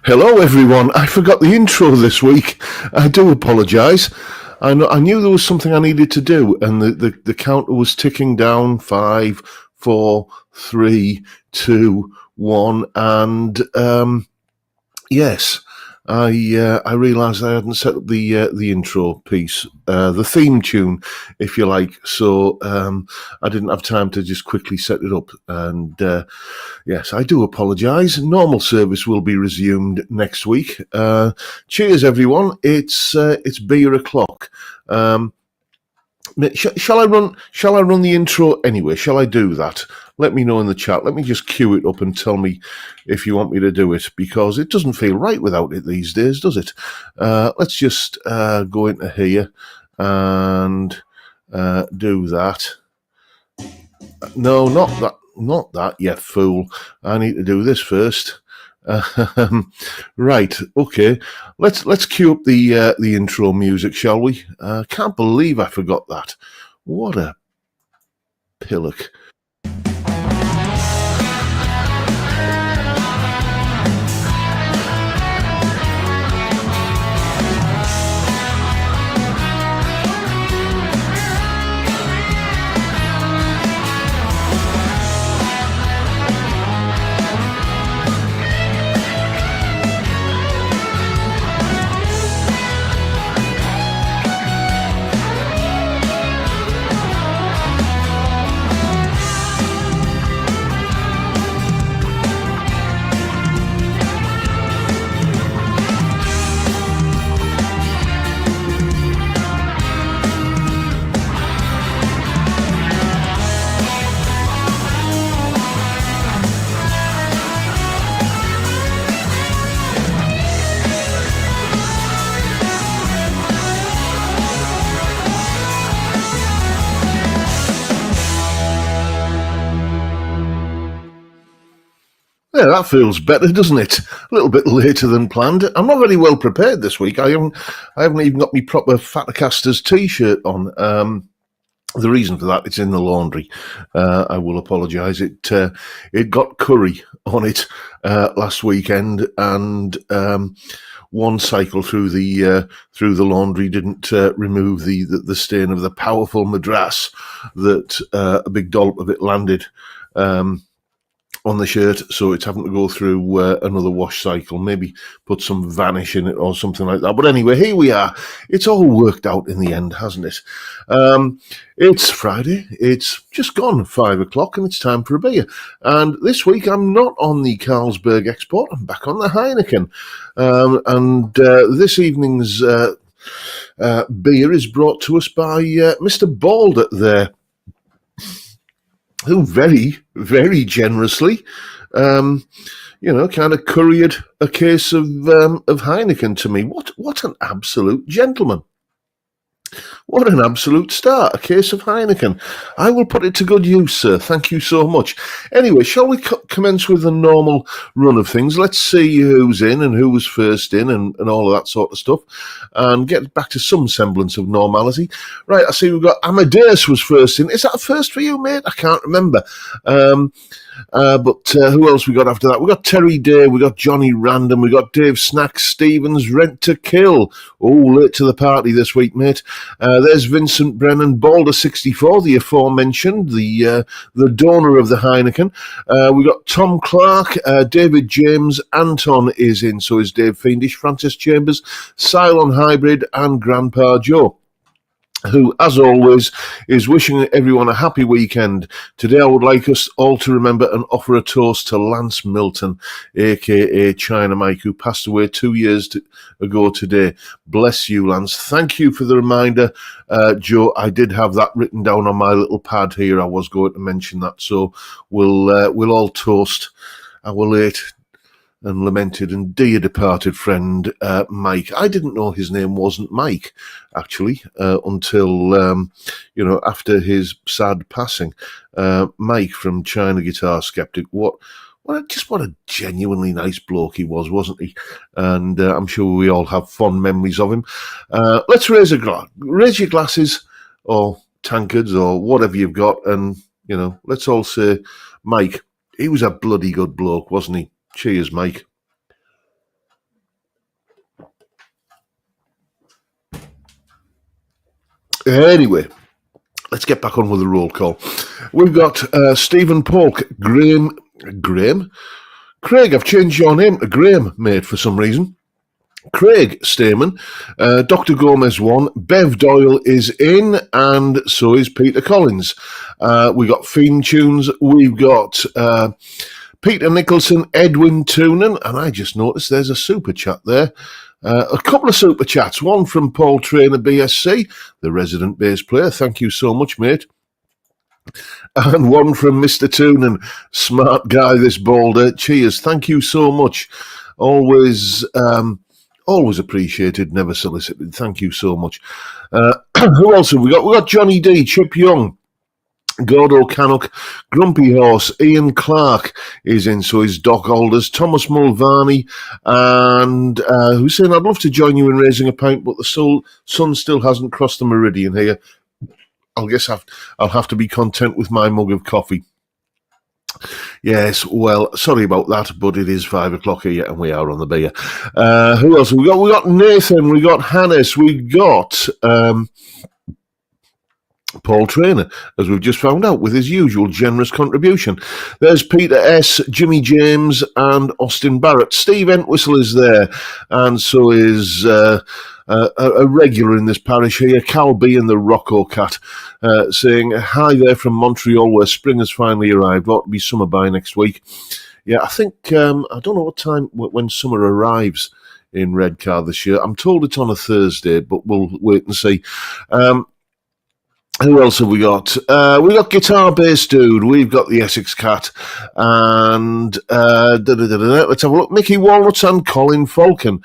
Hello, everyone. I forgot the intro this week. I do apologise. I knew there was something I needed to do, and the counter was ticking down 5, 4, 3, 2, 1, and yes, I realised I hadn't set up the intro piece, the theme tune, if you like. So I didn't have time to just quickly set it up. And yes, I do apologise. Normal service will be resumed next week. Cheers, everyone. It's beer o'clock. Shall I run? Shall I run the intro anyway? Shall I do that? Let me know in the chat. Let me just cue it up and tell me if you want me to do it, because it doesn't feel right without it these days, does it? Let's just go into here and do that. No, not that. Not that, you fool. I need to do this first. Right, okay. Let's cue up the intro music, shall we? Can't believe I forgot that. What a pillock. Yeah, that feels better, doesn't it? A little bit later than planned. I'm not very well prepared this week. I haven't even got my proper Fatcaster's t-shirt on. The reason for that, it's in the laundry. I will apologise. It got curry on it last weekend, and one cycle through the laundry didn't remove the stain of the powerful madras that a big dollop of it landed on the shirt, so it's having to go through another wash cycle, maybe put some vanish in it or something like that. But anyway, here we are. It's all worked out in the end, hasn't it? It's Friday. It's just gone 5 o'clock, and it's time for a beer. And this week, I'm not on the Carlsberg Export. I'm back on the Heineken. And this evening's beer is brought to us by Mr. Balder there, who very, very generously, kind of couriered a case of Heineken to me. What an absolute gentleman. What an absolute start, a case of Heineken. I will put it to good use, sir. Thank you so much. Anyway, shall we commence with the normal run of things? Let's see who's in and who was first in and all of that sort of stuff, and get back to some semblance of normality. Right, I see we've got Amadeus was first in. Is that a first for you, mate? I can't remember. But who else we got after that? We got Terry Day, we got Johnny Random, we got Dave Snacks Stevens, Rent to Kill. Oh, late to the party this week, mate. There's Vincent Brennan, Balder64, the aforementioned, the donor of the Heineken. We got Tom Clark, David James, Anton is in, so is Dave Fiendish, Francis Chambers, Cylon Hybrid, and Grandpa Joe, who, as always, is wishing everyone a happy weekend. Today I would like us all to remember and offer a toast to Lance Milton, a.k.a. China Mike, who passed away 2 years ago today. Bless you, Lance. Thank you for the reminder, Joe. I did have that written down on my little pad here. I was going to mention that, so we'll all toast our late and lamented and dear departed friend, Mike. I didn't know his name wasn't Mike, actually, until, after his sad passing. Mike from China Guitar Skeptic. What a genuinely nice bloke he was, wasn't he? And I'm sure we all have fond memories of him. Let's raise your glasses or tankards or whatever you've got, and, let's all say, Mike, he was a bloody good bloke, wasn't he? Cheers, Mike. Anyway, let's get back on with the roll call. We've got Stephen Polk, Craig, I've changed your name to Graham, mate, for some reason. Craig Stamen, Dr. Gomez 1, Bev Doyle is in, and so is Peter Collins. We got Theme Tunes, we've got Peter Nicholson, Edwin Toonan, and I just noticed there's a super chat there. A couple of super chats, one from Paul Trainer BSC, the resident bass player. Thank you so much, mate. And one from Mr. Toonan, smart guy, this boulder. Cheers, thank you so much. Always appreciated, never solicited. Thank you so much. Who else have we got? We got Johnny D, Chip Young, Gordo Cannock, Grumpy Horse, Ian Clark is in, so is Doc Alders, Thomas Mulvaney, and who's saying, I'd love to join you in raising a pint, but the sun still hasn't crossed the meridian here. I'll have to be content with my mug of coffee. Yes, well, sorry about that, but it is 5 o'clock here and we are on the beer. Who else? We got Nathan, we got Hannes, we got Paul Trainer, as we've just found out, with his usual generous contribution. There's Peter S., Jimmy James, and Austin Barrett. Steve Entwistle is there, and so is a regular in this parish here, Cal B and the Rocco Cat, saying, hi there from Montreal, where spring has finally arrived. Ought to be summer by next week. Yeah, I think, I don't know what time, when summer arrives in Redcar this year. I'm told it's on a Thursday, but we'll wait and see. Who else have we got? We got Guitar Bass Dude. We've got the Essex Cat. And let's have a look. Mickey Walnuts and Colin Falcon.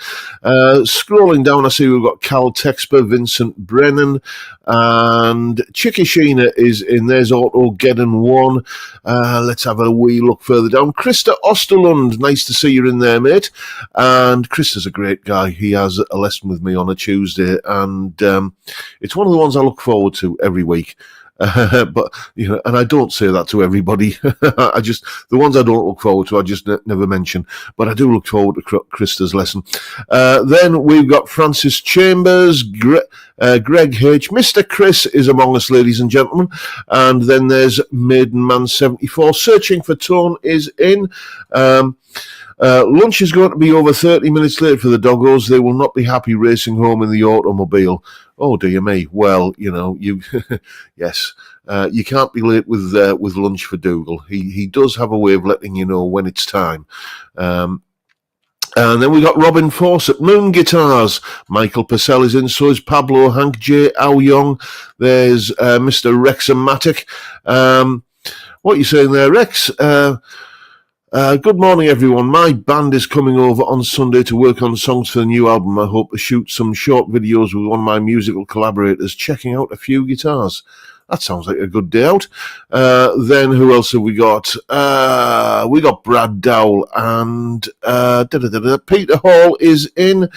Scrolling down, I see we've got Cal Texper, Vincent Brennan, and Chickasheena is in. There's Otto Geddon 1. Let's have a wee look further down. Krista Osterlund. Nice to see you in there, mate. And Krista's a great guy. He has a lesson with me on a Tuesday, and it's one of the ones I look forward to every week. But you know, and I don't say that to everybody. The ones I don't look forward to, I just never mention. But I do look forward to Krista's lesson. Then we've got Francis Chambers, Greg H. Mr. Chris is among us, ladies and gentlemen. And then there's Maidenman 74. Searching for Tone is in. Lunch is going to be over 30 minutes late for the doggos. They will not be happy racing home in the automobile. Oh, dear me. Well, you know, yes, you can't be late with lunch for Dougal. He does have a way of letting you know when it's time. And then we got Robin Fawcett, Moon Guitars. Michael Pcel is in, so is Pablo, Hank J, Ao Young. There's Mr. Rexamatic. What are you saying there, Rex? Good morning, everyone. My band is coming over on Sunday to work on songs for the new album. I hope to shoot some short videos with one of my musical collaborators, checking out a few guitars. That sounds like a good day out. Then who else have we got? We got Brad Dowell and Peter Hall is in,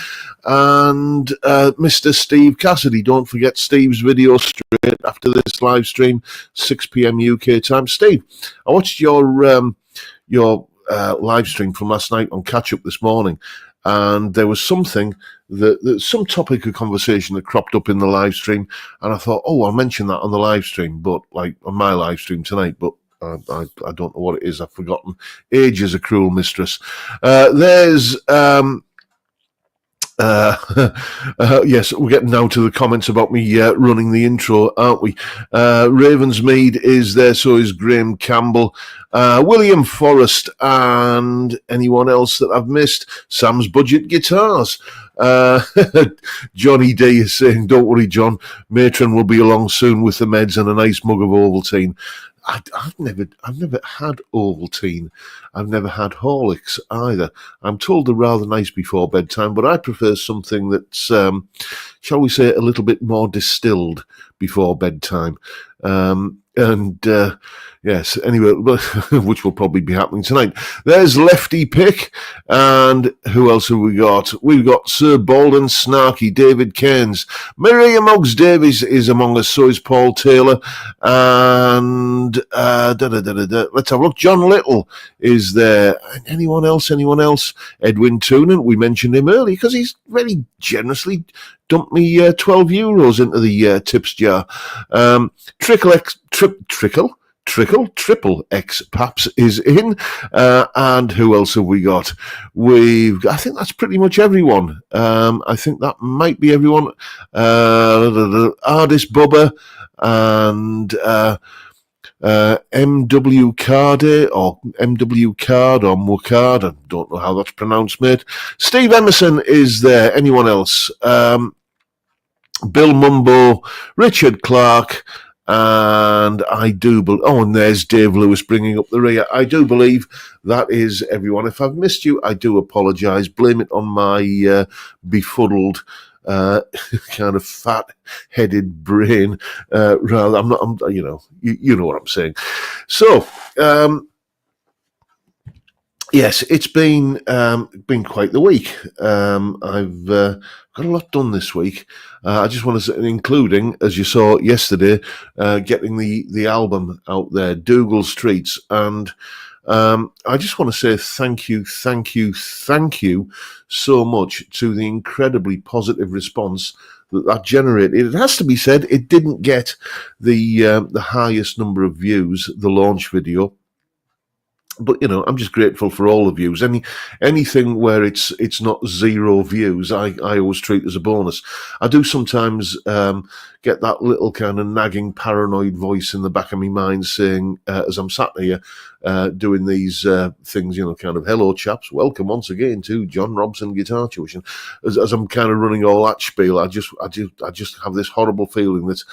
and Mr. Steve Cassidy. Don't forget Steve's video straight after this live stream, 6 p.m. UK time. Steve, I watched your live stream from last night on Catch Up this morning, and there was something some topic of conversation that cropped up in the live stream, and I thought, oh, I'll mention that on the live stream, but like on my live stream tonight, but I don't know what it is. I've forgotten. Age is a cruel mistress. There's yes, we're getting now to the comments about me running the intro, aren't we? Ravensmead is there, so is Graham Campbell, William Forrest, and anyone else that I've missed. Sam's Budget Guitars. Johnny D is saying, don't worry, John, Matron will be along soon with the meds and a nice mug of Ovaltine. I've never had Ovaltine. I've never had Horlicks either. I'm told they're rather nice before bedtime, but I prefer something that's, shall we say, a little bit more distilled before bedtime. Yes, anyway, which will probably be happening tonight. There's Lefty Pick, and who else have we got? We've got Sir Baldwin Snarky, David Cairns, Maria Moggs Davies is among us, so is Paul Taylor, and let's have a look. John Little is there. Anyone else? Edwin Toonan, we mentioned him earlier because he's very generously dumped me €12 into the tips jar. Triple X Paps is in, and who else have we got? I think that's pretty much everyone. I think that might be everyone. Ardis Bubba and MW Card or MW Card or Mukard. I don't know how that's pronounced, mate. Steve Emerson is there. Anyone else? Bill Mumbo, Richard Clark. And and there's Dave Lewis bringing up the rear. I do believe that is everyone. If I've missed you, I do apologise. Blame it on my befuddled, kind of fat-headed brain. Rather, you know what I'm saying. So, yes, it's been quite the week. I've got a lot done this week. I just want to say, including, as you saw yesterday, getting the album out there, Dougal Streets, and I just want to say thank you so much to the incredibly positive response that generated. It has to be said, it didn't get the highest number of views, the launch video. But I'm just grateful for all the views. Anything where it's not zero views, I always treat as a bonus. I do sometimes get that little kind of nagging paranoid voice in the back of my mind saying, as I'm sat here doing these things, kind of, hello chaps, welcome once again to John Robson Guitar Tuition. As I'm kind of running all that spiel, I just have this horrible feeling that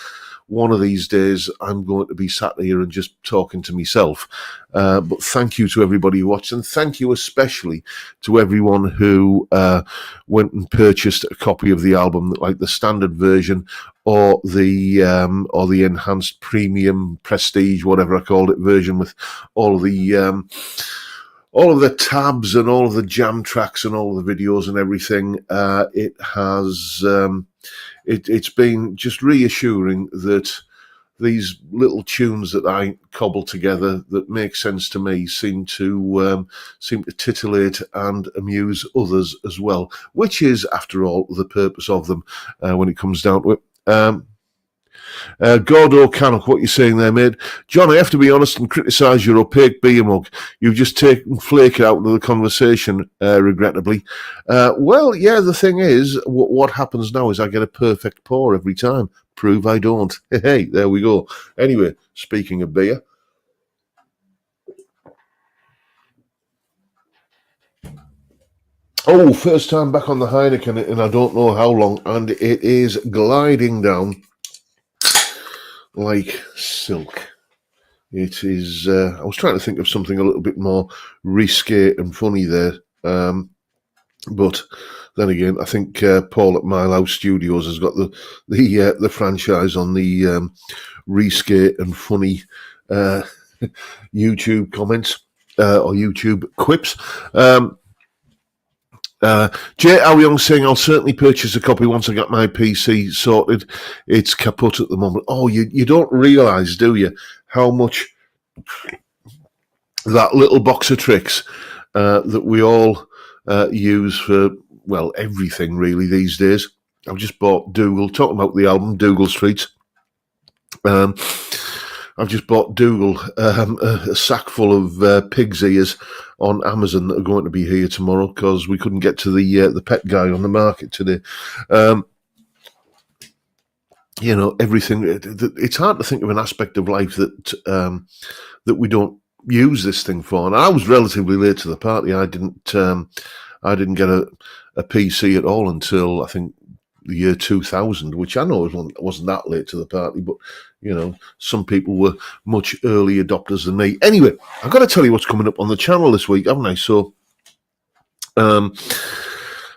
one of these days I'm going to be sat here and just talking to myself. But thank you to everybody who watched, and thank you especially to everyone who went and purchased a copy of the album, like the standard version or the enhanced premium prestige, whatever I called it, version with all of the tabs and all of the jam tracks and all of the videos and everything. It's been just reassuring that these little tunes that I cobble together that make sense to me seem to titillate and amuse others as well, which is, after all, the purpose of them when it comes down to it. Gordo Cannock, what you're saying there, mate? John, I have to be honest and criticise your opaque beer mug. You've just taken Flake out of the conversation, regrettably. Well, yeah, the thing is, what happens now is I get a perfect pour every time. Prove I don't. Hey, there we go. Anyway, speaking of beer. Oh, first time back on the Heineken, and I don't know how long, and it is gliding down like silk. It is. I was trying to think of something a little bit more risque and funny there, but then again, I think Paul at Mile House Studios has got the franchise on the risque and funny YouTube comments or YouTube quips. Jay Aoyong saying, I'll certainly purchase a copy once I get my PC sorted. It's kaput at the moment. Oh, you don't realise, do you, how much that little box of tricks that we all use for, well, everything really these days. I've just bought Dougal, talking about the album, Dougal Streets. I've just bought Dougal a sack full of pig's ears on Amazon that are going to be here tomorrow because we couldn't get to the pet guy on the market today. Everything. It's hard to think of an aspect of life that we don't use this thing for. And I was relatively late to the party. I didn't get a PC at all until I think the year 2000, which I know wasn't that late to the party, but some people were much early adopters than me. Anyway, I've got to tell you what's coming up on the channel this week, haven't I? So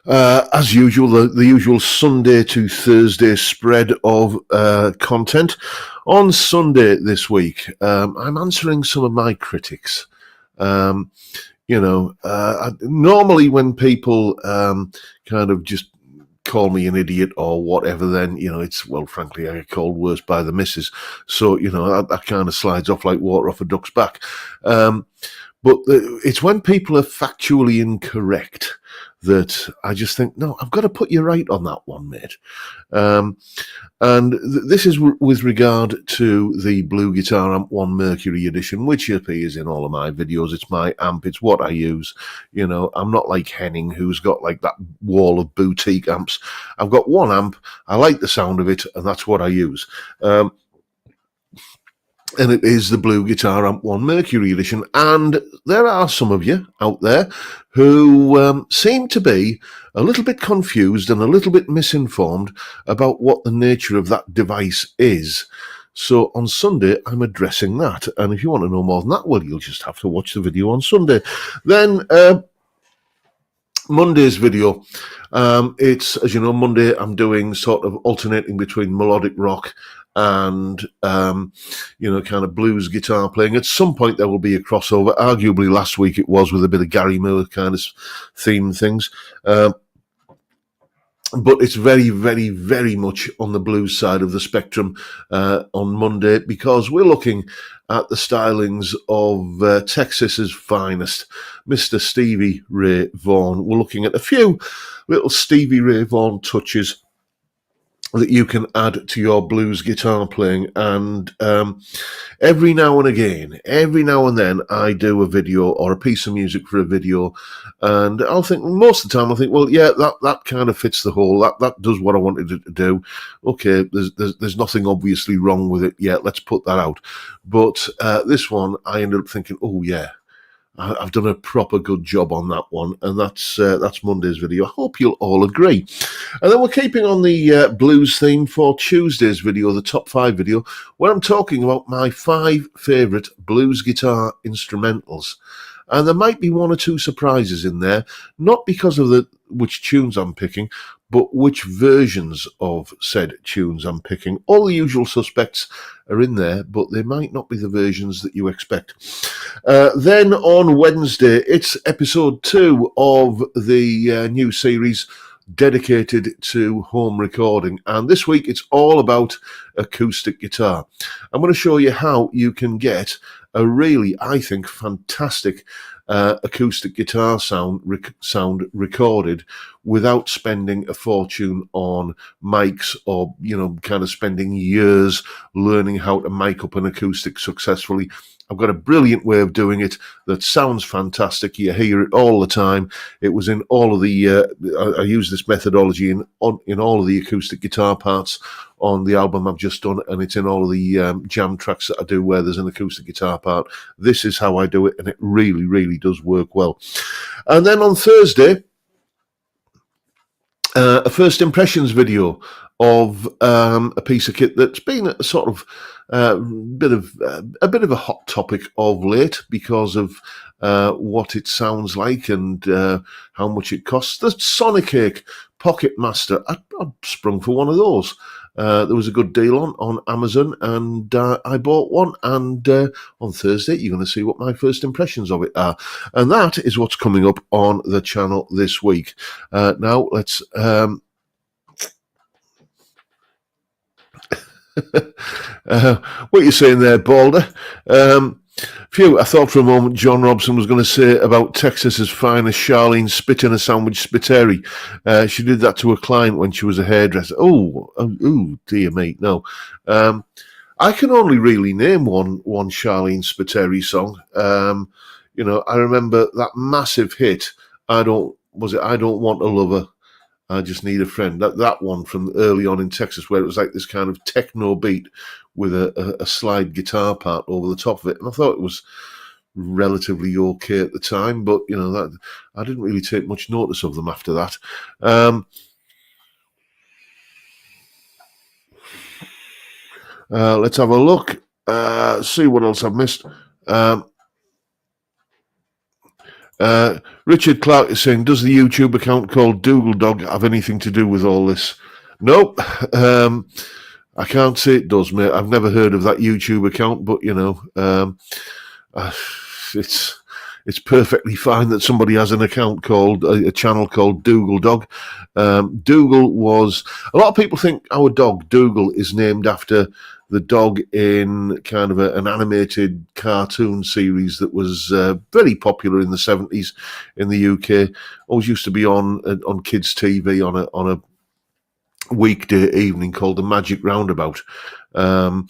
As usual, the usual Sunday to Thursday spread of content. On Sunday this week, I'm answering some of my critics. Normally when people kind of just call me an idiot or whatever, then, it's, well, frankly, I get called worse by the missus. So, that kind of slides off like water off a duck's back. But it's when people are factually incorrect that I just think, no, I've got to put you right on that one, mate. And this is with regard to the Blue Guitar Amp 1 Mercury Edition, which appears in all of my videos. It's my amp, it's what I use. I'm not like Henning, who's got like that wall of boutique amps. I've got one amp, I like the sound of it, and that's what I use. And it is the Blue Guitar Amp 1 Mercury Edition. And there are some of you out there who seem to be a little bit confused and a little bit misinformed about what the nature of that device is. So on Sunday, I'm addressing that. And if you want to know more than that, well, you'll just have to watch the video on Sunday. Then Monday's video, it's, as you know, Monday I'm doing sort of alternating between melodic rock and, kind of blues guitar playing. At some point there will be a crossover. Arguably last week it was with a bit of Gary Moore kind of theme things. But it's very, very, very much on the blues side of the spectrum on Monday, because we're looking at the stylings of Texas's finest, Mr. Stevie Ray Vaughan. We're looking at a few little Stevie Ray Vaughan touches that you can add to your blues guitar playing. And every now and then I do a video or a piece of music for a video, and I'll think, most of the time I'll think, well, yeah, that kind of fits the whole, that does what I wanted it to do. Okay, there's nothing obviously wrong with it yet, let's put that out. But this one, I ended up thinking, oh yeah, I've done a proper good job on that one, and that's Monday's video. I hope you'll all agree. And then we're keeping on the blues theme for Tuesday's video, the top 5 video, where I'm talking about my 5 favourite blues guitar instrumentals. And there might be 1 or 2 surprises in there, not because of which tunes I'm picking, but which versions of said tunes I'm picking. All the usual suspects are in there, but they might not be the versions that you expect. Then on Wednesday, it's episode 2 of the new series dedicated to home recording. And this week, it's all about acoustic guitar. I'm going to show you how you can get a really, I think, fantastic acoustic guitar sound recorded without spending a fortune on mics or, kind of spending years learning how to mic up an acoustic successfully. I've got a brilliant way of doing it that sounds fantastic. You hear it all the time. It was in all of the, I use this methodology in all of the acoustic guitar parts on the album I've just done, and it's in all of the jam tracks that I do where there's an acoustic guitar part. This is how I do it, and it really, really does work well. And then on Thursday, a first impressions video of a piece of kit that's been a sort of a bit of a hot topic of late because of what it sounds like and how much it costs. The Sonicake Pocket Master. I sprung for one of those. There was a good deal on Amazon, and I bought one. And on Thursday, you're going to see what my first impressions of it are. And that is what's coming up on the channel this week. Now, let's... what you're saying there, Balder? I thought for a moment John Robson was going to say about Texas's finest Charlene spit in a sandwich spiteri. She did that to a client when she was a hairdresser. Oh, dear me, no. I can only really name one Charlene Spiteri song. I remember that massive hit. I don't want a lover, I just need a friend. That one from early on in Texas, where it was like this kind of techno beat with a slide guitar part over the top of it, and I thought it was relatively okay at the time, but that I didn't really take much notice of them after that. Let's have a look. See what else I've missed. Richard Clark is saying, does the YouTube account called Dougal Dog have anything to do with all this? Nope. I can't say it does, mate. I've never heard of that YouTube account, but, it's perfectly fine that somebody has an account called, a channel called Dougal Dog. Dougal was, a lot of people think our dog Dougal is named after the dog in kind of an animated cartoon series that was very popular in the 70s in the UK. Always used to be on kids' TV on a weekday evening called The Magic Roundabout, where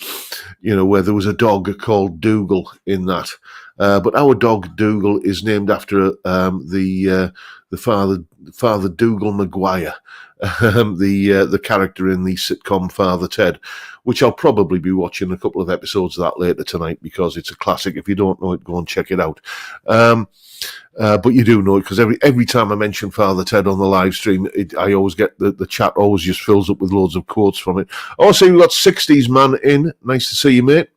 there was a dog called Dougal in that. But our dog Dougal is named after the Father Dougal Maguire, the character in the sitcom Father Ted, which I'll probably be watching a couple of episodes of that later tonight because it's a classic. If you don't know it, go and check it out. But you do know it because every time I mention Father Ted on the live stream, I always get the chat always just fills up with loads of quotes from it. Also, we've got 60s man in. Nice to see you, mate.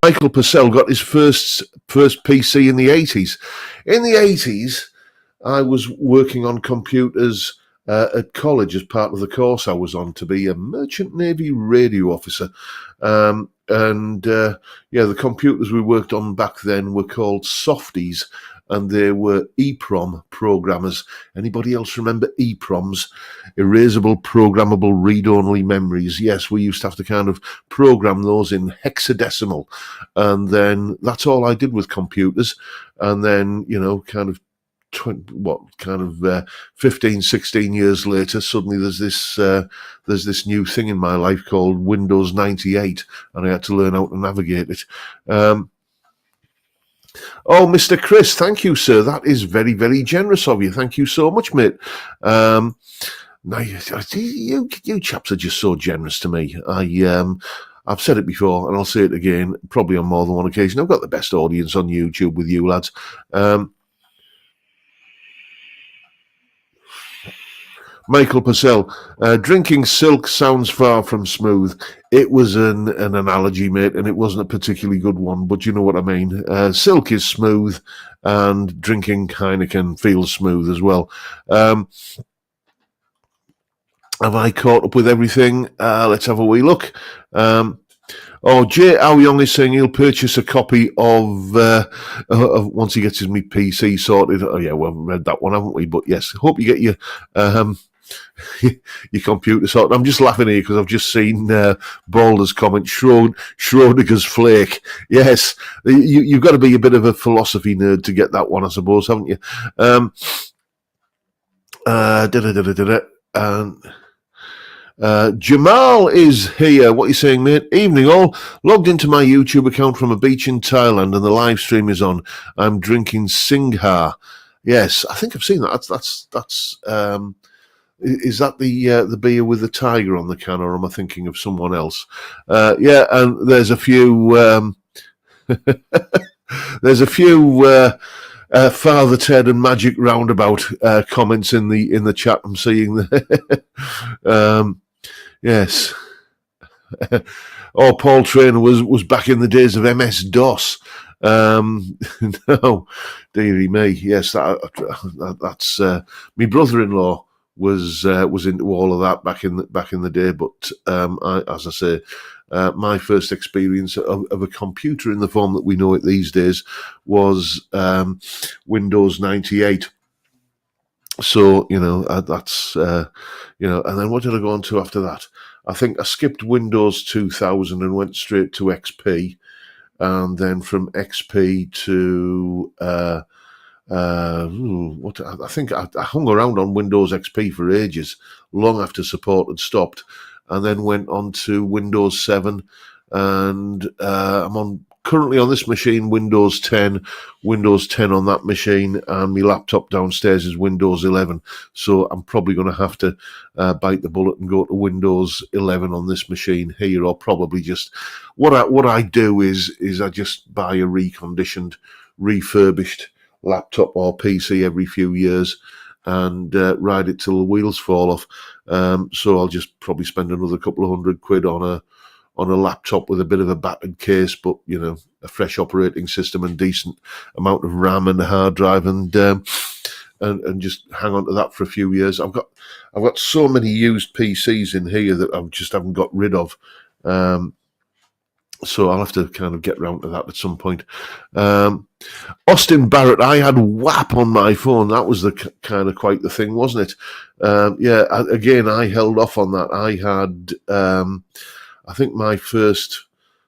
Michael Pcel got his first PC in the 80s. In the 80s, I was working on computers at college as part of the course I was on to be a Merchant Navy radio officer. The computers we worked on back then were called softies, and they were EEPROM programmers. Anybody else remember EEPROMs? Erasable Programmable Read-Only Memories. Yes, we used to have to kind of program those in hexadecimal. And then that's all I did with computers. And then, 15, 16 years later, suddenly there's this new thing in my life called Windows 98, and I had to learn how to navigate it. Mr. Chris, thank you, sir. That is very, very generous of you. Thank you so much, mate. Now, you chaps are just so generous to me. I've said it before, and I'll say it again, probably on more than one occasion. I've got the best audience on YouTube with you lads. Michael Pcel, drinking silk sounds far from smooth. It was an analogy, mate, and it wasn't a particularly good one, but you know what I mean. Silk is smooth, and drinking Heineken feels smooth as well. Have I caught up with everything? Let's have a wee look. Jay Aoyong is saying he'll purchase a copy of once he gets his PC sorted. Oh yeah, we haven't read that one, haven't we? But yes, hope you get your computer sorted. I'm just laughing here because I've just seen Balder's comment, Schrodinger's flake. Yes, you've got to be a bit of a philosophy nerd to get that one, I suppose, haven't you? Jamal is here. What are you saying, mate? Evening all. Logged into my YouTube account from a beach in Thailand and the live stream is on. I'm drinking Singha. Yes, I think I've seen that. That's is that the beer with the tiger on the can, or am I thinking of someone else? Yeah, and there's a few Father Ted and Magic Roundabout comments in the chat. I'm seeing yes. Paul Trainer was back in the days of MS DOS. No, dearie me. Yes, that's my brother-in-law was into all of that back in the day. But as I say, my first experience of a computer in the form that we know it these days was Windows 98. So that's and then what did I go on to after that? I think I skipped Windows 2000 and went straight to XP. And then from XP to I think I hung around on Windows XP for ages, long after support had stopped, and then went on to Windows 7, and I'm currently on this machine Windows 10 on that machine, and my laptop downstairs is Windows 11. So I'm probably going to have to bite the bullet and go to Windows 11 on this machine here, or probably just what I do is I just buy a reconditioned, refurbished laptop or PC every few years and ride it till the wheels fall off. So I'll just probably spend another couple of £100 on a laptop with a bit of a battered case, but a fresh operating system and decent amount of RAM and a hard drive, and just hang on to that for a few years. I've got so many used PCs in here that I just haven't got rid of. So I'll have to kind of get round to that at some point. Austin Barrett, I had WAP on my phone. That was the kind of quite the thing, wasn't it? Again, I held off on that. I had, I think my first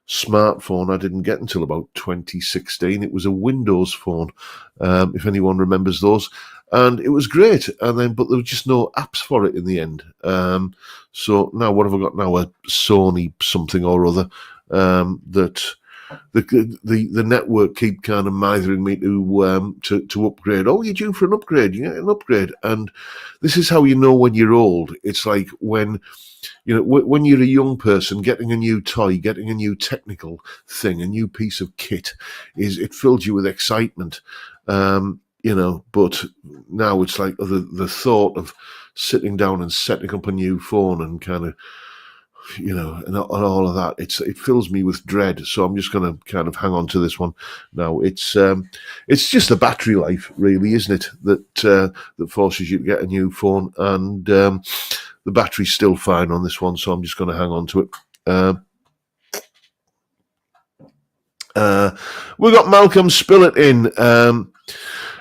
smartphone I didn't get until about 2016. It was a Windows phone, if anyone remembers those. And it was great. But there were just no apps for it in the end. So now what have I got now? A Sony something or other. That the network keep kind of mithering me to upgrade. Oh, you're due for an upgrade. You get an upgrade, and this is how you know when you're old. It's like when when you're a young person, getting a new toy, getting a new technical thing, a new piece of kit, it fills you with excitement. But now it's like the thought of sitting down and setting up a new phone and kind of. And all of that, it fills me with dread. So I'm just going to kind of hang on to this one now. It's just the battery life, really, isn't it? That forces you to get a new phone, and the battery's still fine on this one. So I'm just going to hang on to it. We got Malcolm Spillet in.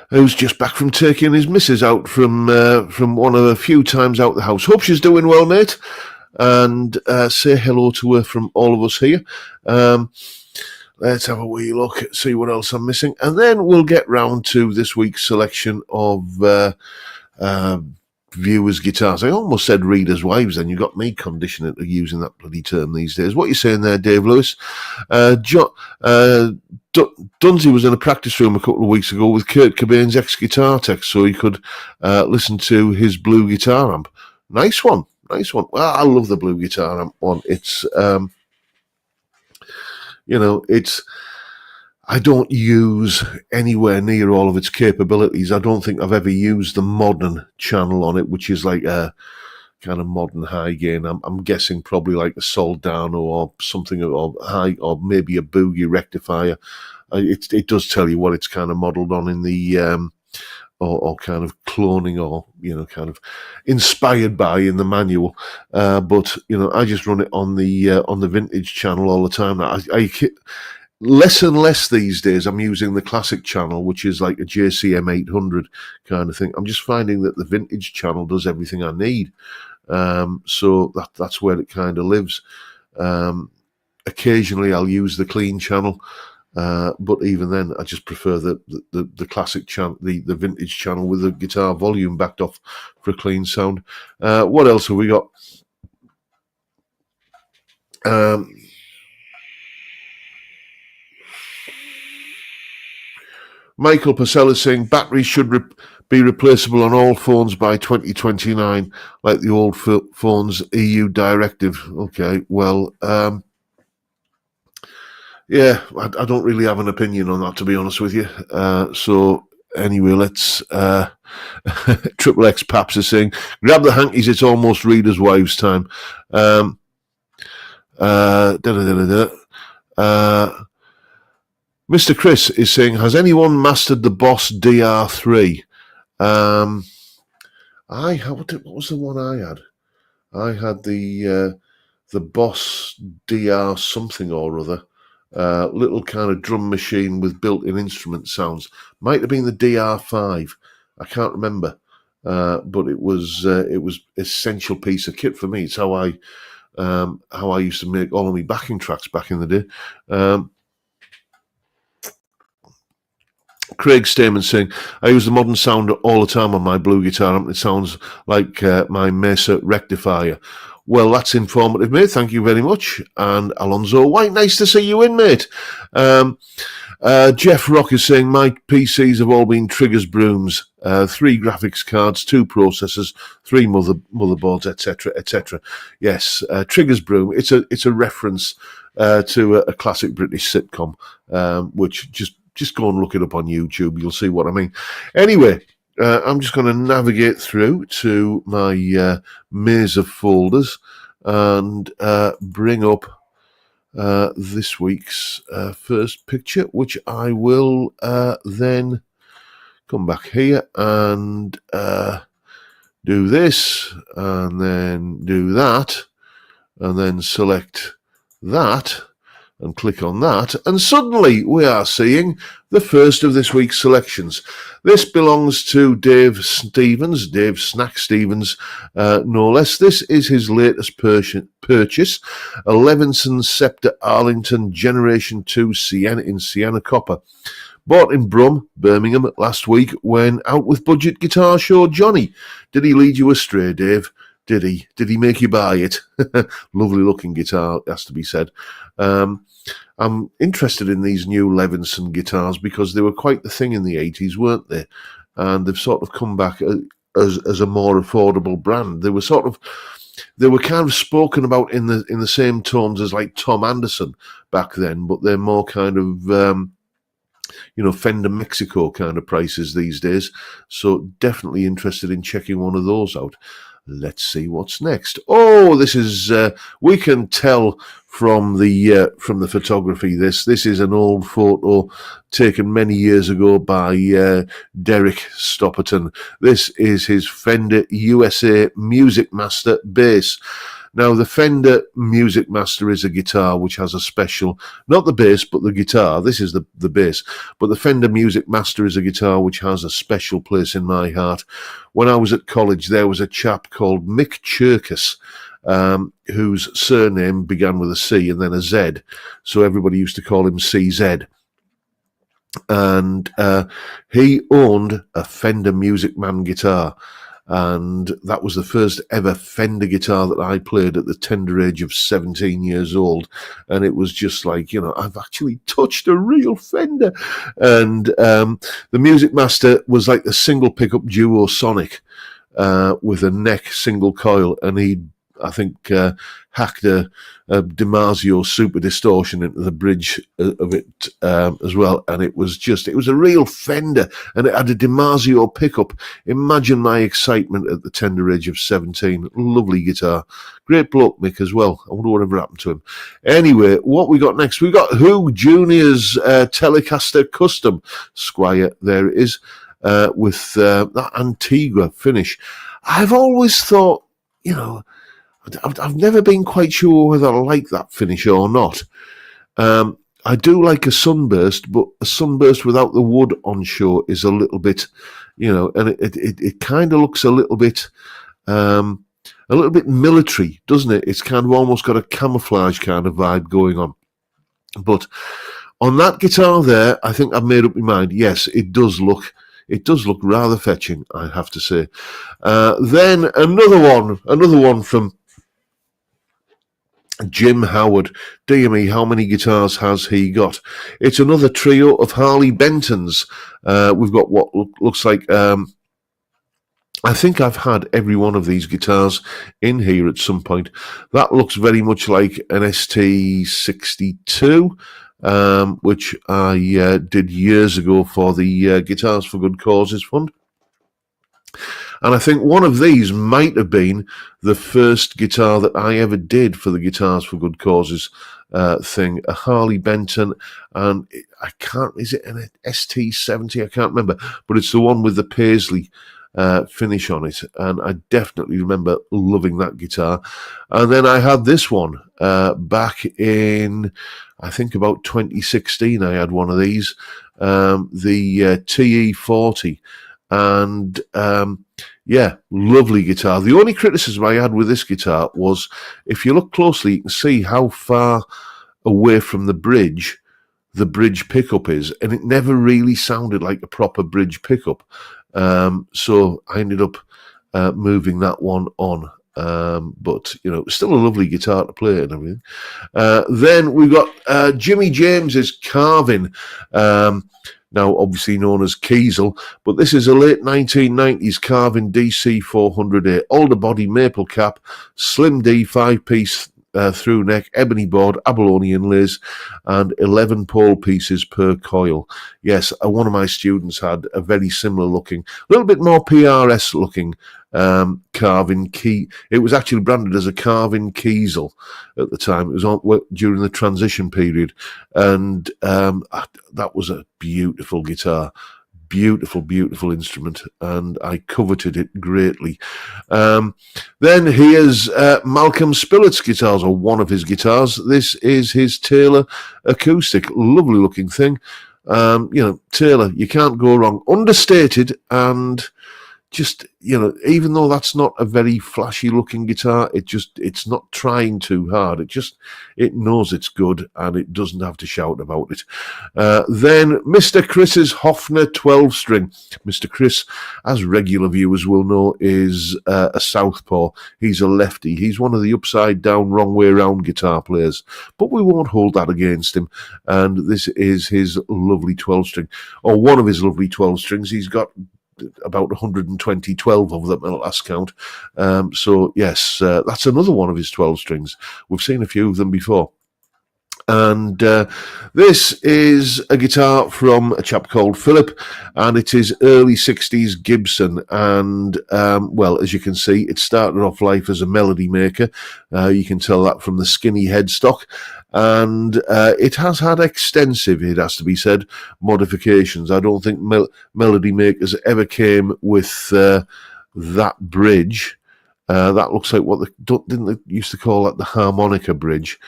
Who's just back from taking his missus out from one of a few times out the house. Hope she's doing well, mate. And say hello to her from all of us here. Let's have a wee look, see what else I'm missing, and then we'll get round to this week's selection of viewers' guitars. I almost said readers' wives, and you got me conditioning to using that bloody term these days. What are you saying there, Dave Lewis? Dunsey was in a practice room a couple of weeks ago with Kurt Cobain's ex-guitar tech, so he could listen to his blue guitar amp. Nice one. Nice one. Well, I love the blue guitar amp one. It's, I don't use anywhere near all of its capabilities. I don't think I've ever used the modern channel on it, which is like a kind of modern high gain. I'm guessing probably like a Soldano or something, or high, or maybe a Boogie rectifier. It does tell you what it's kind of modelled on in the. Or kind of cloning, or kind of inspired by in the manual, but I just run it on the vintage channel all the time. I less and less these days. I'm using the classic channel, which is like a JCM 800 kind of thing. I'm just finding that the vintage channel does everything I need, so that's where it kind of lives. Occasionally, I'll use the clean channel. But even then, I just prefer the classic channel, the vintage channel with the guitar volume backed off for a clean sound. What else have we got? Michael Pcel is saying batteries should be replaceable on all phones by 2029, like the old phones EU directive. Okay, well. Yeah, I don't really have an opinion on that, to be honest with you. So anyway, let's. Triple X Paps is saying, "Grab the hankies. It's almost readers' wives' time." Mr. Chris is saying, "Has anyone mastered the Boss DR3?" What was the one I had? I had the Boss DR something or other. Little kind of drum machine with built-in instrument sounds. Might have been the DR5. I can't remember, but it was essential piece of kit for me. It's how I used to make all of my backing tracks back in the day. Craig Stamen saying, "I use the modern sound all the time on my blue guitar amp. It sounds like my Mesa rectifier." Well, that's informative, mate. Thank you very much. And Alonzo White, nice to see you in, mate. Jeff Rock is saying, my PCs have all been Triggers brooms, 3 graphics cards, 2 processors, 3 motherboards, etc., etc. Yes, Triggers broom. It's a reference to a classic British sitcom, which just go and look it up on YouTube. You'll see what I mean. Anyway. I'm just going to navigate through to my maze of folders and bring up this week's first picture, which I will then come back here and do this, and then do that, and then select that, and click on that, and suddenly we are seeing the first of this week's selections. This belongs to Dave Snack Stevens, no less. This is his latest purchase, a Levinson Scepter Arlington Generation 2 in Sienna Copper. Bought in Brum, Birmingham, last week when Out With Budget Guitar Show Johnny. Did he lead you astray, Dave? Did he? Did he make you buy it? Lovely looking guitar, has to be said. I'm interested in these new Levinson guitars because they were quite the thing in the 80s, weren't they? And they've sort of come back as a more affordable brand. They were kind of spoken about in the same tones as like Tom Anderson back then, but they're more kind of Fender Mexico kind of prices these days. So definitely interested in checking one of those out. Let's see what's next. Oh, this is we can tell from the photography. This is an old photo taken many years ago by Derek Stopon. This is his Fender USA Music Master bass. Now, the Fender Music Master is a guitar which has a special, not the bass, but the guitar. This is the bass. But the Fender Music Master is a guitar which has a special place in my heart. When I was at college, there was a chap called Mick Cherkis, whose surname began with a C and then a Z. So everybody used to call him CZ. And he owned a Fender Music Man guitar. And that was the first ever Fender guitar that I played at the tender age of 17 years old. And it was just like, I've actually touched a real Fender. And the Music Master was like the single pickup duo Sonic with a neck single coil. And he'd, I think, hacked a DiMarzio Super Distortion into the bridge of it as well, and it was a real Fender, and it had a DiMarzio pickup. Imagine my excitement at the tender age of 17. Lovely guitar. Great bloke, Mick, as well. I wonder whatever happened to him. Anyway, what we got next? We got Hugh Jr.'s Telecaster Custom Squire. There it is, with that Antigua finish. I've always thought, I've never been quite sure whether I like that finish or not. I do like a sunburst, but a sunburst without the wood on show is a little bit, and it kind of looks a little bit military, doesn't it? It's kind of almost got a camouflage kind of vibe going on. But on that guitar there, I think I've made up my mind. Yes, it does look rather fetching, I have to say. Then another one from Jim Howard. Dear me, how many guitars has he got? It's another trio of Harley Bentons. We've got what looks like, I think I've had every one of these guitars in here at some point. That looks very much like an ST62, which I did years ago for the Guitars for Good Causes Fund. And I think one of these might have been the first guitar that I ever did for the Guitars for Good Causes thing, a Harley Benton, and is it an ST70? I can't remember, but it's the one with the paisley finish on it, and I definitely remember loving that guitar. And then I had this one back in, I think about 2016. I had one of these, the TE40, and lovely guitar. The only criticism I had with this guitar was, if you look closely, you can see how far away from the bridge pickup is, and it never really sounded like a proper bridge pickup. So I ended up moving that one on. But still a lovely guitar to play and everything. Then we got Jimmy James's Carvin, now obviously known as Kiesel, but this is a late 1990s Carvin DC 400A, older body maple cap, slim D 5-piece through neck, ebony board, abalone inlays, and 11 pole pieces per coil. Yes, one of my students had a very similar looking, a little bit more PRS looking carving key. It was actually branded as a carving Pcel at the time. It was on during the transition period, and that was a beautiful guitar. Beautiful instrument, and I coveted it greatly. Then here's Malcolm Spillet's guitars, or one of his guitars. This is his Taylor acoustic. Lovely looking thing. Taylor, you can't go wrong. Understated, and just, even though that's not a very flashy looking guitar, it's not trying too hard. It knows it's good, and it doesn't have to shout about it. Then Mr. Chris's Hofner 12 string. Mr. Chris, as regular viewers will know, is a southpaw. He's a lefty. He's one of the upside down, wrong way around guitar players, but we won't hold that against him. And this is his lovely 12 string, or one of his lovely 12 strings. He's got about 120, 12 of them at last count. So yes, that's another one of his 12 strings. We've seen a few of them before. And this is a guitar from a chap called Phillip, and it is early 60s Gibson. And, as you can see, it started off life as a melody maker. You can tell that from the skinny headstock. And it has had extensive, it has to be said, modifications. I don't think melody makers ever came with that bridge. That looks like didn't they used to call that the harmonica bridge?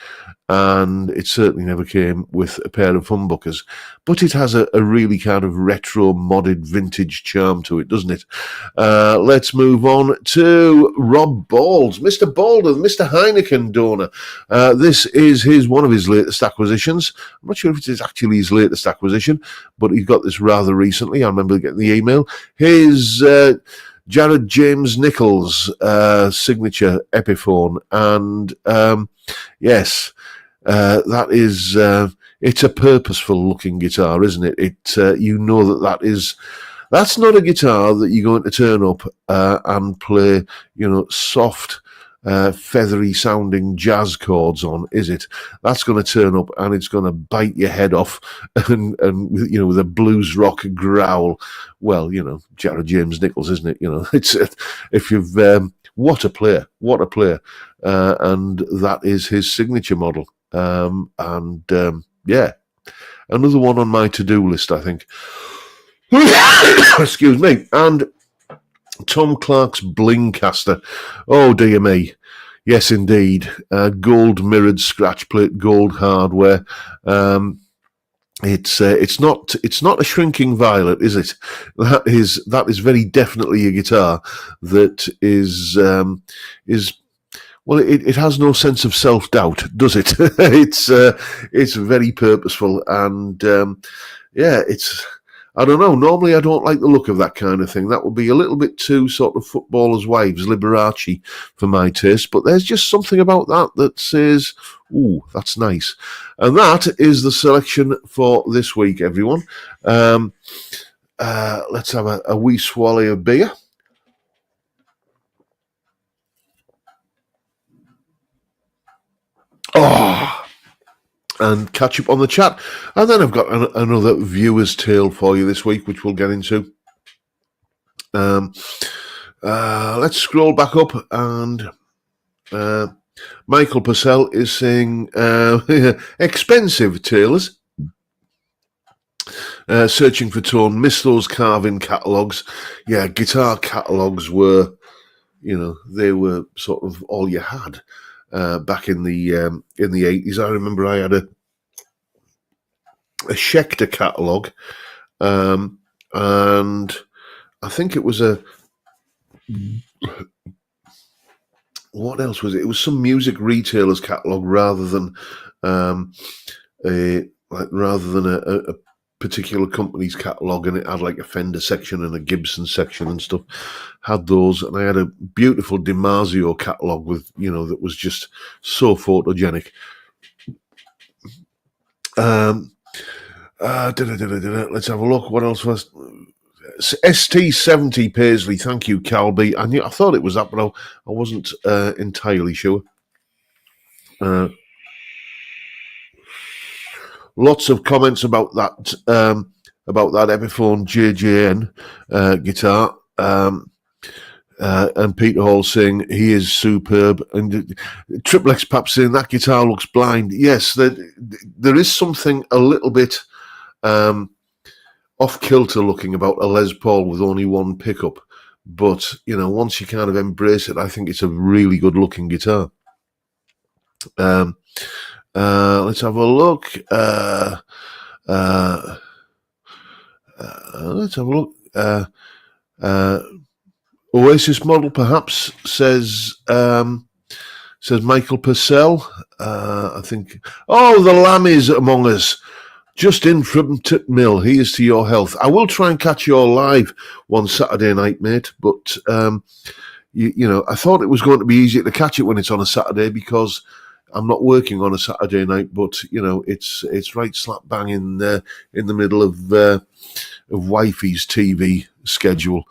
And it certainly never came with a pair of humbuckers. But it has a really kind of retro, modded, vintage charm to it, doesn't it? Let's move on to Rob Balls. Mr. Balder, Mr. Heineken donor. This is one of his latest acquisitions. I'm not sure if it is actually his latest acquisition, but he got this rather recently. I remember getting the email. His Jared James Nichols signature Epiphone. And yes, that is, it's a purposeful looking guitar, isn't it? That's not a guitar that you're going to turn up and play, soft, feathery sounding jazz chords on, is it? That's going to turn up and it's going to bite your head off and with a blues rock growl. Well, Jared James Nichols, isn't it? It's if you've what a player, and that is his signature model. Another one on my to-do list, I think. Excuse me. And Tom Clark's Blingcaster. Oh, dear me. Yes, indeed. Gold mirrored scratch plate, gold hardware. It's not a shrinking violet, is it? That is very definitely a guitar that is well, it has no sense of self-doubt, does it? It's very purposeful, and I don't know. Normally, I don't like the look of that kind of thing. That would be a little bit too sort of footballers' wives, Liberace, for my taste. But there's just something about that says, ooh, that's nice. And that is the selection for this week, everyone. Let's have a wee swallow of beer. Oh, and catch up on the chat. And then I've got another viewer's tale for you this week, which we'll get into. Let's scroll back up, and Michael Pcel is saying, expensive tailors. Searching for tone, miss those carving catalogues. Yeah, guitar catalogues were, they were sort of all you had. Back in the 80s, I remember I had a Schecter catalogue, and I think it was what else was it? It was some music retailer's catalogue rather than a particular company's catalogue, and it had like a Fender section and a Gibson section and stuff. Had those, and I had a beautiful DiMarzio catalogue with, that was just so photogenic. Let's have a look. What else was ST70 Paisley? Thank you, Calby. I thought it was that, but I wasn't entirely sure. Lots of comments about that Epiphone JJN guitar. And Peter Hall saying he is superb, and Triple X Pap saying that guitar looks blind. Yes, there is something a little bit off kilter looking about a Les Paul with only one pickup, but once you kind of embrace it, I think it's a really good looking guitar. Let's have a look. Let's have a look. Oasis model, perhaps, says Michael Pcel. I think. Oh, the lamb is among us. Just in from Tip Mill. Here's to your health. I will try and catch you all live one Saturday night, mate. But I thought it was going to be easier to catch it when it's on a Saturday because I'm not working on a Saturday night. But it's right slap bang in the middle of wifey's TV schedule.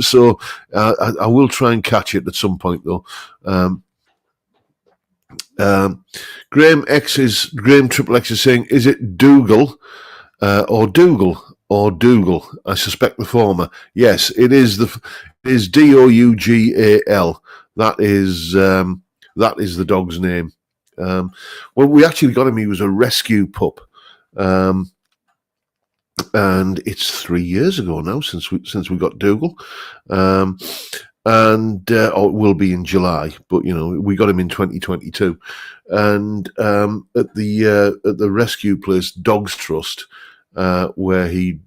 So I will try and catch it at some point, though. Graham Triple X is saying, is it Dougal or Dougal or Dougal? I suspect the former. Yes, it is Dougal. That is the dog's name. Well, we actually got him. He was a rescue pup. And it's 3 years ago now since we got Dougal, and it will be in July. But we got him in 2022, and at the rescue place Dogs Trust, where we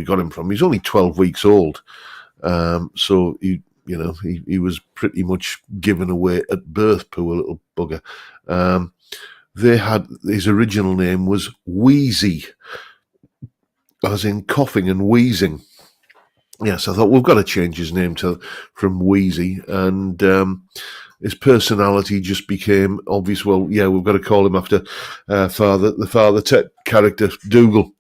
got him from. He's only 12 weeks old, so he was pretty much given away at birth. Poor little bugger. They had his original name was Wheezy, as in coughing and wheezing. Yes, I thought we've got to change his name from Wheezy, and his personality just became obvious. Well, yeah, we've got to call him after the Father Ted character, Dougal.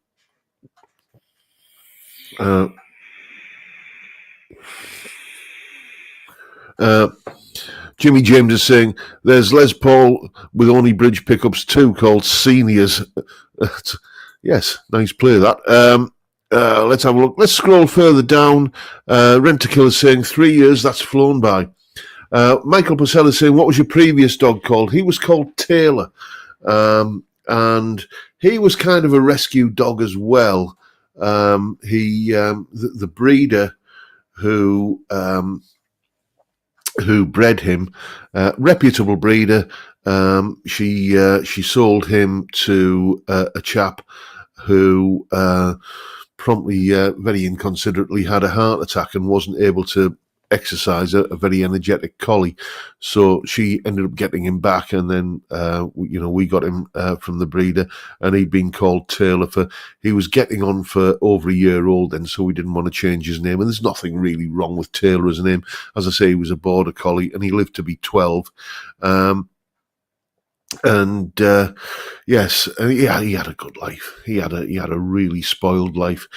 Jimmy James is saying there's Les Paul with only bridge pickups too, called Seniors. Yes, nice play that. Let's have a look. Let's scroll further down. Rent-A-Kill is saying 3 years, that's flown by. Michael Pcel is saying, what was your previous dog called? He was called Taylor. And he was kind of a rescue dog as well. The breeder who bred him, reputable breeder, she sold him to a chap who promptly, very inconsiderately, had a heart attack and wasn't able to exercise a very energetic collie. So she ended up getting him back, and then we got him from the breeder, and he'd been called Taylor he was getting on for over a year old then, so we didn't want to change his name. And there's nothing really wrong with Taylor as a name. As I say, he was a border collie and he lived to be 12. Yes, he had a good life. He had a really spoiled life.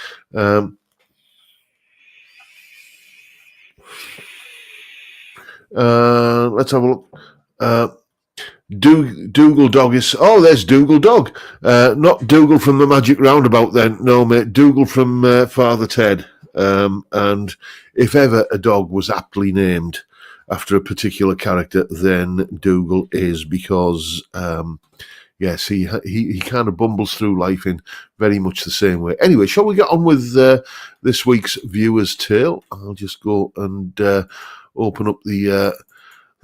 Let's have a look. Dougal Dog is... Oh, there's Dougal Dog. Not Dougal from the Magic Roundabout then. No, mate. Dougal from Father Ted. And if ever a dog was aptly named after a particular character, then Dougal is, because... yes, he kind of bumbles through life in very much the same way. Anyway, shall we get on with this week's Viewer's Tale? I'll just go and open up the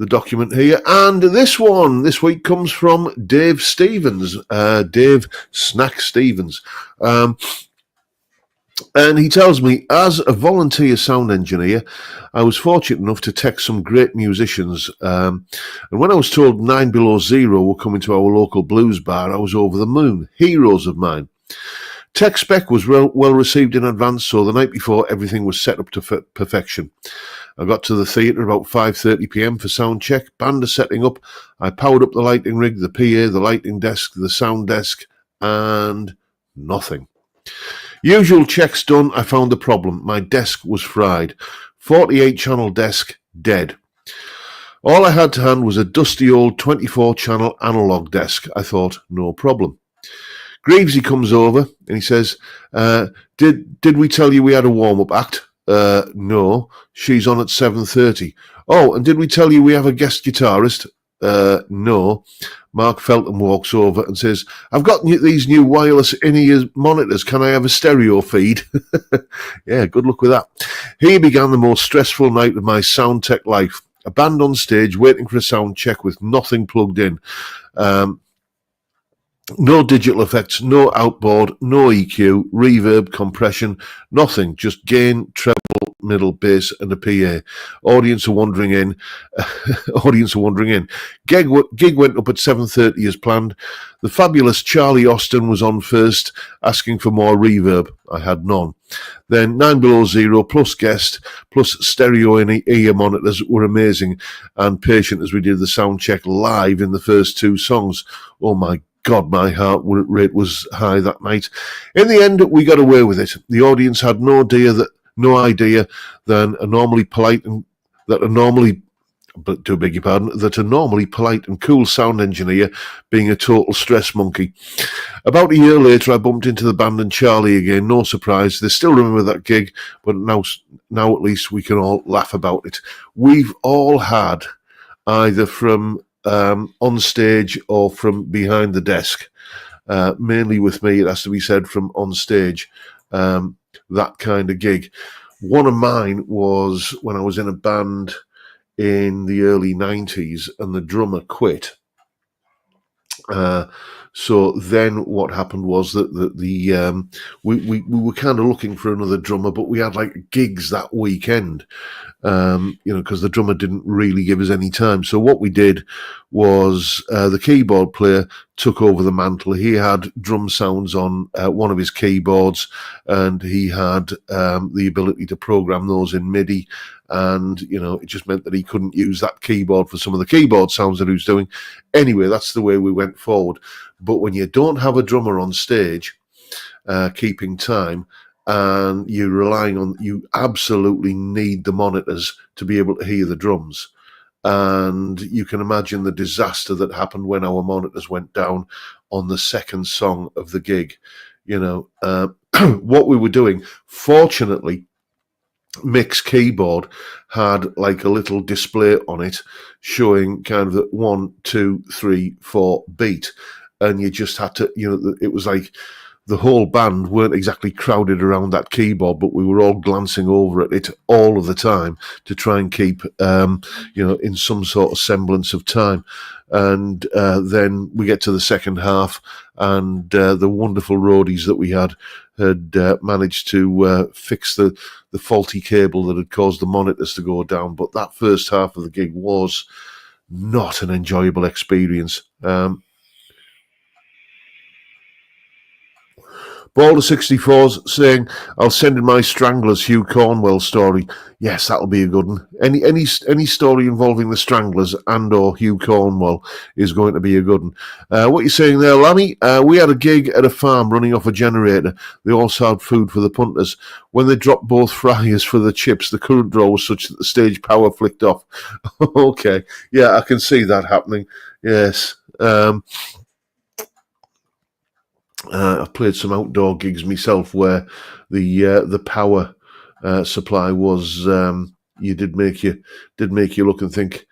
document here. And this week comes from Dave Stevens, Dave Snack Stevens. And he tells me, as a volunteer sound engineer, I was fortunate enough to tech some great musicians. And when I was told 9 Below Zero were coming to our local blues bar, I was over the moon. Heroes of mine. Tech spec was well received in advance, so the night before, everything was set up to perfection. I got to the theatre about 5:30 p.m. for sound check. Band are setting up. I powered up the lighting rig, the PA, the lighting desk, the sound desk, and nothing. Usual checks done, I found the problem. My desk was fried. 48-channel desk, dead. All I had to hand was a dusty old 24-channel analogue desk. I thought, no problem. Greavesy comes over and he says, did we tell you we had a warm-up act? No, she's on at 7:30. Oh, and did we tell you we have a guest guitarist? No. Mark Felton walks over and says, I've got these new wireless in-ear monitors. Can I have a stereo feed? Yeah, good luck with that. Here began the most stressful night of my sound tech life. A band on stage waiting for a sound check with nothing plugged in. No digital effects, no outboard, no EQ, reverb, compression, nothing. Just gain, treble, middle, bass, and a PA. Audience are wandering in. Gig went up at 7:30 as planned. The fabulous Charlie Austin was on first, asking for more reverb. I had none. Then 9 Below Zero plus guest plus stereo in ear monitors were amazing and patient as we did the sound check live in the first two songs. Oh my God, my heart rate was high that night. In the end, we got away with it. The audience had no idea that a normally polite and cool sound engineer being a total stress monkey. About a year later, I bumped into the band and Charlie again. No surprise. They still remember that gig, but now at least we can all laugh about it. We've all had either from on stage or from behind the desk. Mainly with me, it has to be said, from on stage, that kind of gig. One of mine was when I was in a band in the early 90s and the drummer quit. So then what happened was that we were kind of looking for another drummer, but we had like gigs that weekend, because the drummer didn't really give us any time. So what we did was the keyboard player took over the mantle. He had drum sounds on one of his keyboards, and he had the ability to program those in MIDI. And, it just meant that he couldn't use that keyboard for some of the keyboard sounds that he was doing. Anyway, that's the way we went forward. But when you don't have a drummer on stage keeping time, and you absolutely need the monitors to be able to hear the drums. And you can imagine the disaster that happened when our monitors went down on the second song of the gig. What we were doing, fortunately, Mick's keyboard had like a little display on it showing kind of the 1, 2, 3, 4 beat. And you just had to, it was like the whole band weren't exactly crowded around that keyboard, but we were all glancing over at it all of the time to try and keep, in some sort of semblance of time. And then we get to the second half, and the wonderful roadies that we had managed to fix the faulty cable that had caused the monitors to go down. But that first half of the gig was not an enjoyable experience. Balder 64's saying, I'll send in my Stranglers Hugh Cornwell story. Yes, that'll be a good one. Any story involving the Stranglers and or Hugh Cornwell is going to be a good one. What you're saying there, Lammy? We had a gig at a farm running off a generator. They also had food for the punters. When they dropped both fryers for the chips, the current draw was such that the stage power flicked off. Okay. Yeah, I can see that happening. Yes. I've played some outdoor gigs myself where the power supply was did make you look and think,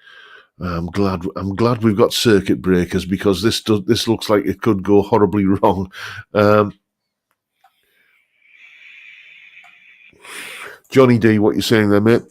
I'm glad we've got circuit breakers, because this looks like it could go horribly wrong. Johnny D, what you saying there, mate?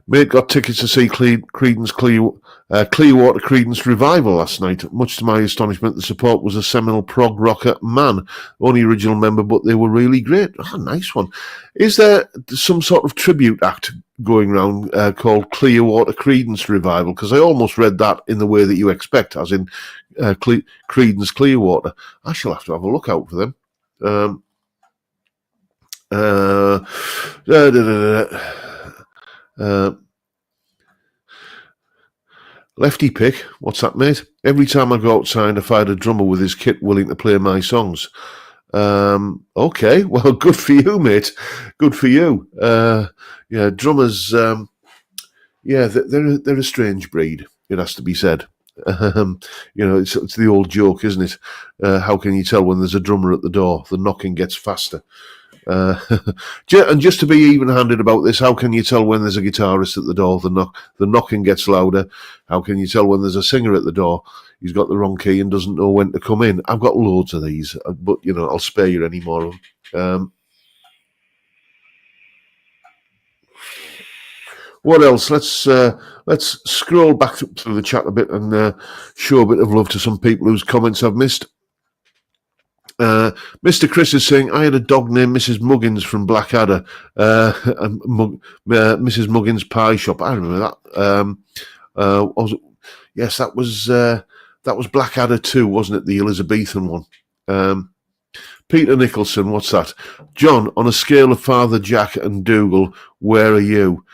Mate got tickets to see Credence Clearwater Credence revival last night. Much to my astonishment, the support was a seminal prog rocker Man, only original member, but they were really great. Oh, nice one. Is there some sort of tribute act going around called Clearwater Credence revival? Because I almost read that in the way that you expect, as in Credence Clearwater. I shall have to have a look out for them. Lefty pick, what's that, mate? Every time I go outside, I find a drummer with his kit willing to play my songs. Okay, well, good for you, mate. Good for you. Yeah, drummers. They're a strange breed. it has to be said. It's the old joke, isn't it? How can you tell when there's a drummer at the door? The knocking gets faster. And just to be even-handed about this, how can you tell when there's a guitarist at the door? The knocking gets louder. How can you tell when there's a singer at the door? He's got the wrong key and doesn't know when to come in. I've got loads of these, but I'll spare you any more of them. What else? Let's scroll back through the chat a bit and show a bit of love to some people whose comments I've missed. Mr. Chris is saying, I had a dog named Mrs. Muggins from Blackadder, and Mrs. Muggins Pie Shop. I remember that. Yes, that was Blackadder 2, wasn't it? The Elizabethan one. Peter Nicholson, what's that? John, on a scale of Father Jack and Dougal, where are you?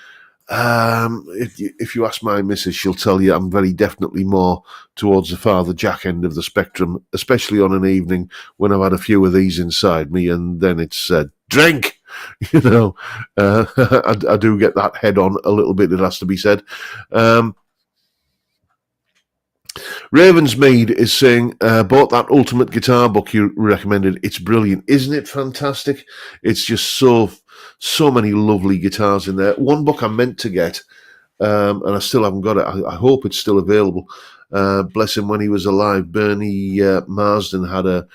If you ask my missus, she'll tell you I'm very definitely more towards the Father Jack end of the spectrum, especially on an evening when I've had a few of these inside me, and then it's drink. I do get that head on a little bit, it has to be said. Ravensmead is saying, bought that Ultimate Guitar book you recommended. It's brilliant. Isn't it fantastic? It's just so many lovely guitars in there. One book I meant to get, and I still haven't got it. I hope it's still available. Bless him, when he was alive, Bernie Marsden had a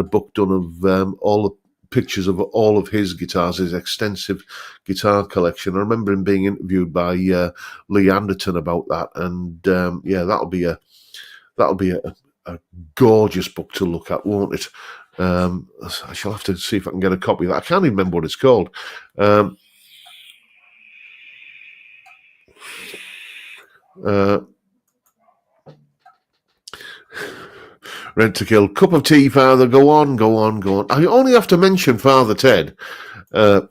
book done of all the pictures of all of his guitars, his extensive guitar collection. I remember him being interviewed by Lee Anderton about that, and that'll be a gorgeous book to look at, won't it? I shall have to see if I can get a copy of that. I can't even remember what it's called. Rent to Kill. Cup of tea, Father. Go on. I only have to mention Father Ted. And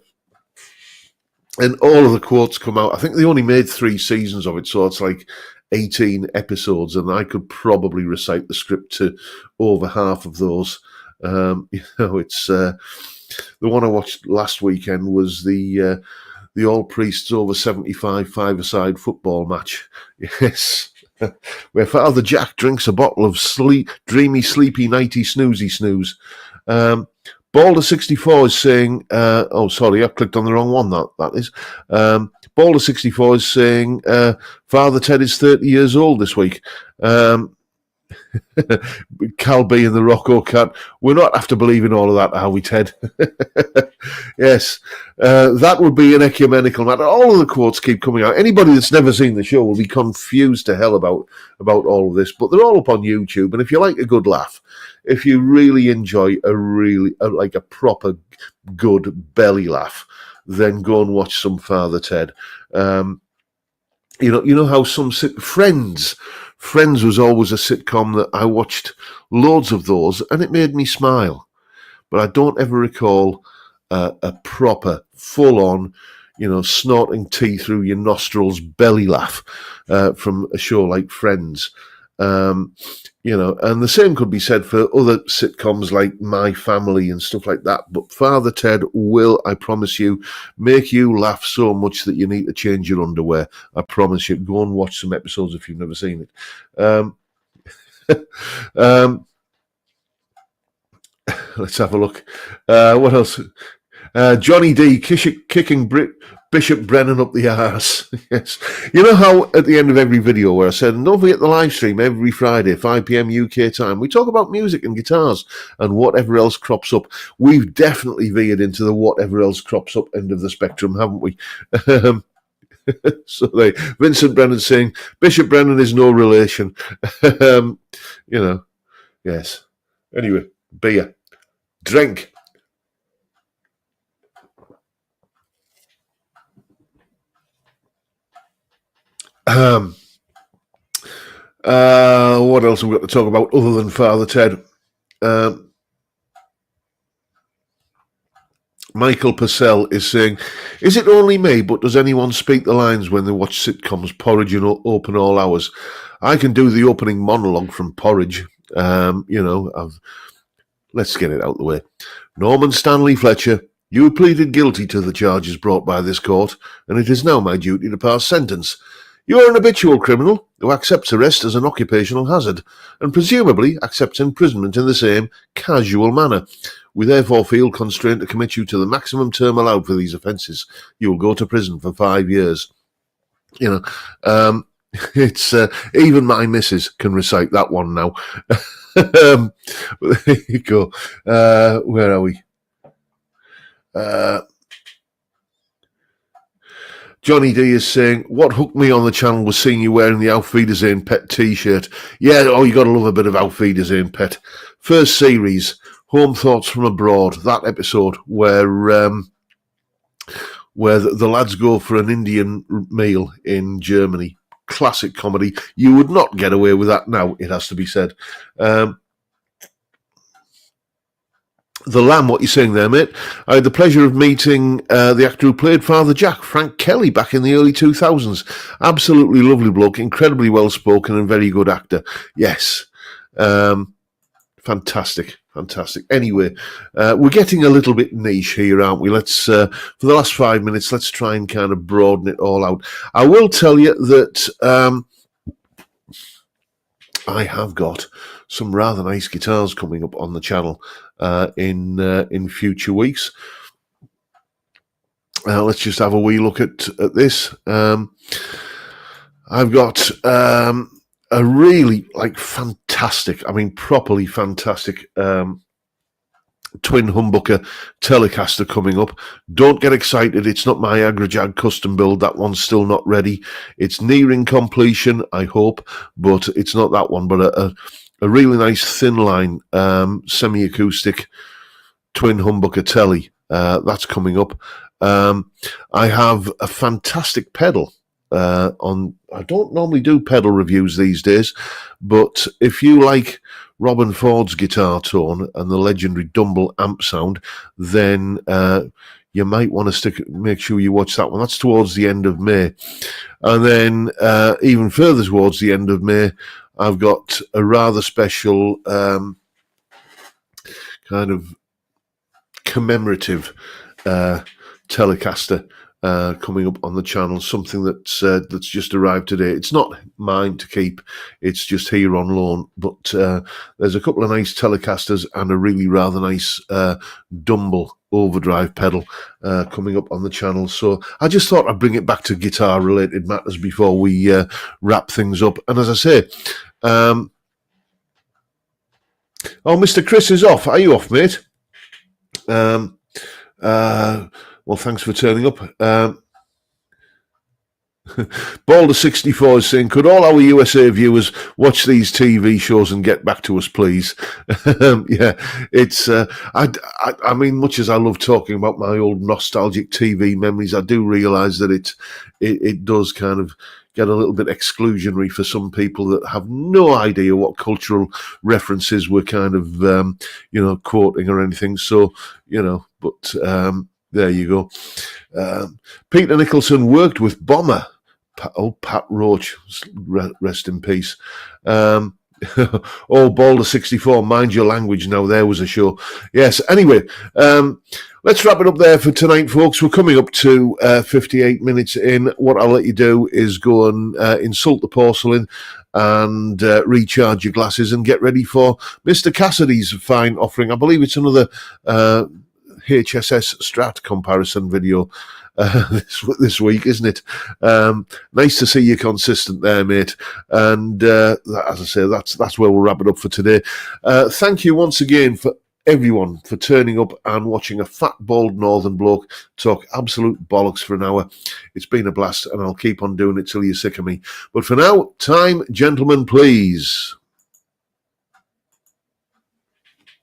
all of the quotes come out. I think they only made 3 seasons of it, so it's like 18 episodes, and I could probably recite the script to over half of those. It's the one I watched last weekend was the All Priests Over 75 five-a-side football match. Yes. Where Father Jack drinks a bottle of dreamy, sleepy, nighty, snoozy snooze. Balder64 is saying, I clicked on the wrong one, that is. Balder64 is saying, Father Ted is 30 years old this week. Cal B and the Rocco Cat. We're not after believing all of that, are we, Ted? Yes. That would be an ecumenical matter. All of the quotes keep coming out. Anybody that's never seen the show will be confused to hell about all of this, but they're all up on YouTube, and if you like a good laugh, if you really enjoy a proper good belly laugh, then go and watch some Father Ted. You know how some Friends was always a sitcom that I watched loads of those, and it made me smile. But I don't ever recall a proper, full-on, snorting tea through your nostrils belly laugh from a show like Friends. And the same could be said for other sitcoms like My Family and stuff like that. But Father Ted will, I promise you, make you laugh so much that you need to change your underwear. I promise you. Go and watch some episodes if you've never seen it. Let's have a look. What else? Johnny D kicking Bishop Brennan up the arse. Yes. You know how at the end of every video where I said, don't forget the live stream every Friday, 5 p.m. UK time. We talk about music and guitars and whatever else crops up. We've definitely veered into the whatever else crops up end of the spectrum, haven't we? So Vincent Brennan saying, Bishop Brennan is no relation. Yes. Anyway, beer. Drink. What else have we got to talk about other than Father Ted? Michael Pcel is saying, is it only me, but does anyone speak the lines when they watch sitcoms, Porridge and Open All Hours? I can do the opening monologue from Porridge. Let's get it out of the way. Norman Stanley Fletcher, you pleaded guilty to the charges brought by this court, and it is now my duty to pass sentence. You're an habitual criminal who accepts arrest as an occupational hazard and presumably accepts imprisonment in the same casual manner. We therefore feel constrained to commit you to the maximum term allowed for these offences. You will go to prison for 5 years. It's even my missus can recite that one now. There you go. Where are we? Johnny D is saying, what hooked me on the channel was seeing you wearing the Auf Wiedersehen Pet t-shirt. Yeah, you got to love a bit of Auf Wiedersehen Pet. First series, Home Thoughts from Abroad, that episode where the lads go for an Indian meal in Germany. Classic comedy. You would not get away with that now, it has to be said. The Lamb, what you're saying there, mate. I had the pleasure of meeting the actor who played Father Jack, Frank Kelly, back in the early 2000s. Absolutely lovely bloke, incredibly well-spoken and very good actor. Yes. Fantastic. Anyway, we're getting a little bit niche here, aren't we? Let's, for the last 5 minutes, let's try and kind of broaden it all out. I will tell you that I have got some rather nice guitars coming up on the channel in future weeks. Let's just have a wee look at this. I've got a really fantastic, properly fantastic twin humbucker Telecaster coming up. Don't get excited, it's not my Agrajag custom build. That one's still not ready. It's nearing completion, I hope, but it's not that one, but a really nice thin line semi-acoustic twin humbucker Tele. That's coming up. I have a fantastic pedal I don't normally do pedal reviews these days, but if you like Robin Ford's guitar tone and the legendary Dumble amp sound, then you might want to make sure you watch that one. That's towards the end of May. And then even further towards the end of May, I've got a rather special kind of commemorative Telecaster coming up on the channel, something that's just arrived today. It's not mine to keep, it's just here on loan, but there's a couple of nice Telecasters and a really rather nice Dumble overdrive pedal coming up on the channel. So I just thought I'd bring it back to guitar related matters before we wrap things up. And as I say, oh, Mr. Chris is off. Are you off, mate? Well, thanks for turning up. Balder64 is saying, could all our USA viewers watch these TV shows and get back to us, please? Yeah, it's, I mean, much as I love talking about my old nostalgic TV memories, I do realise that it does kind of get a little bit exclusionary for some people that have no idea what cultural references we're kind of, quoting or anything. So, but there you go. Peter Nicholson worked with Bomber. Pat Roach, rest in peace. Oh, Balder64, mind your language now. There was a show. Yes, anyway, let's wrap it up there for tonight, folks. We're coming up to 58 minutes in. What I'll let you do is go and insult the porcelain and recharge your glasses and get ready for Mr. Cassidy's fine offering. I believe it's another HSS Strat comparison video this week, isn't it? Nice to see you consistent there, mate. And as I say, that's where we'll wrap it up for today. Thank you once again for everyone for turning up and watching a fat, bald northern bloke talk absolute bollocks for an hour. It's been a blast, and I'll keep on doing it till you're sick of me. But for now, time, gentlemen, please.